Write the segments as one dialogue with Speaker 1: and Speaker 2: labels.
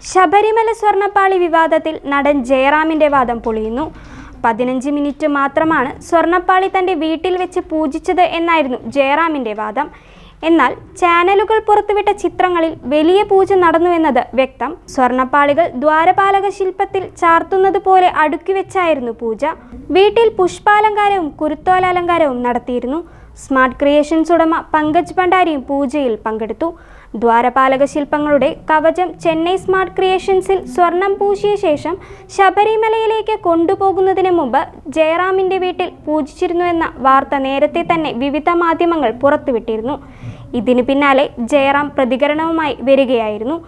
Speaker 1: ശബരിമല സ്വർണ്ണപ്പാളി വിവാദത്തിൽ നടൻ ജയറാമിന്റെ വാദം പൊളിയുന്നു. 15 മിനിറ്റ് മാത്രമാണ് സ്വർണ്ണപ്പാളി തന്റെ വീട്ടിൽ വെച്ച് പൂജിച്ചത് എന്നായിരുന്നു ജയറാമിന്റെ വാദം. എന്നാൽ ചാനലുകൾ പുറത്തുവിട്ട ചിത്രങ്ങളിൽ വലിയ പൂജ നടന്നുവെന്നത് വ്യക്തം. സ്വർണ്ണപ്പാളികൾ ദ്വാരപാലക ശില്പത്തിൽ ചാർത്തുന്നത് പോലെ അടുക്കി വെച്ചായിരുന്നു പൂജ. വീട്ടിൽ പുഷ്പാലങ്കാരവും കുരുത്തോലലങ്കാരവും നടത്തിയിരുന്നു. സ്മാർട്ട് ക്രിയേഷൻസ് ഉടമ പങ്കജ് ഭണ്ഡാരിയും പൂജയിൽ പങ്കെടുത്തു. ദ്വാരപാലക ശില്പങ്ങളുടെ കവചം ചെന്നൈ സ്മാർട്ട് ക്രിയേഷൻസിൽ സ്വർണം പൂശിയ ശേഷം ശബരിമലയിലേക്ക് കൊണ്ടുപോകുന്നതിന് മുമ്പ് ജയറാമിന്റെ വീട്ടിൽ പൂജിച്ചിരുന്നുവെന്ന വാർത്ത നേരത്തെ തന്നെ വിവിധ മാധ്യമങ്ങൾ പുറത്തുവിട്ടിരുന്നു. ഇതിന് പിന്നാലെ ജയറാം പ്രതികരണവുമായി വരികയായിരുന്നു.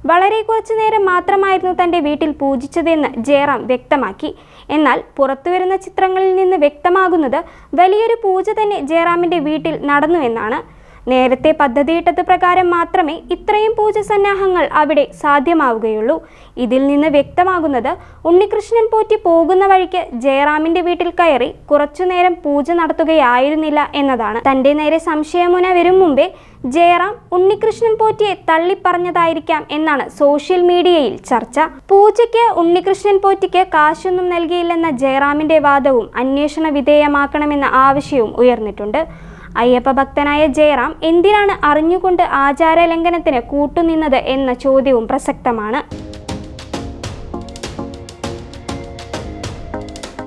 Speaker 1: വളരെ കുറച്ചു നേരം മാത്രമായിരുന്നു തന്റെ വീട്ടിൽ പൂജിച്ചതെന്ന് ജയറാം വ്യക്തമാക്കി. എന്നാൽ പുറത്തുവരുന്ന ചിത്രങ്ങളിൽ നിന്ന് വ്യക്തമാകുന്നത് വലിയൊരു പൂജ തന്നെ ജയറാമിന്റെ വീട്ടിൽ നടന്നുവെന്നാണ്. നേരത്തെ പദ്ധതിയിട്ടത് പ്രകാരം മാത്രമേ ഇത്രയും പൂജ സന്നാഹങ്ങൾ അവിടെ സാധ്യമാവുകയുള്ളൂ. ഇതിൽ നിന്ന് വ്യക്തമാകുന്നത് ഉണ്ണികൃഷ്ണൻ പോറ്റി പോകുന്ന വഴിക്ക് ജയറാമിന്റെ വീട്ടിൽ കയറി കുറച്ചുനേരം പൂജ നടത്തുകയായിരുന്നില്ല എന്നതാണ്. തന്റെ നേരെ സംശയമുന വരും മുമ്പേ ജയറാം ഉണ്ണികൃഷ്ണൻ പോറ്റിയെ തള്ളിപ്പറഞ്ഞതായിരിക്കാം എന്നാണ് സോഷ്യൽ മീഡിയയിൽ ചർച്ച. പൂജയ്ക്ക് ഉണ്ണികൃഷ്ണൻ പോറ്റിക്ക് കാശൊന്നും നൽകിയില്ലെന്ന ജയറാമിന്റെ വാദവും അന്വേഷണ വിധേയമാക്കണമെന്ന ആവശ്യവും ഉയർന്നിട്ടുണ്ട്. അയ്യപ്പ ഭക്തനായ ജയറാം എന്തിനാണ് അറിഞ്ഞുകൊണ്ട് ആചാര ലംഘനത്തിന് കൂട്ടുനിന്നത് എന്ന ചോദ്യവും പ്രസക്തമാണ്.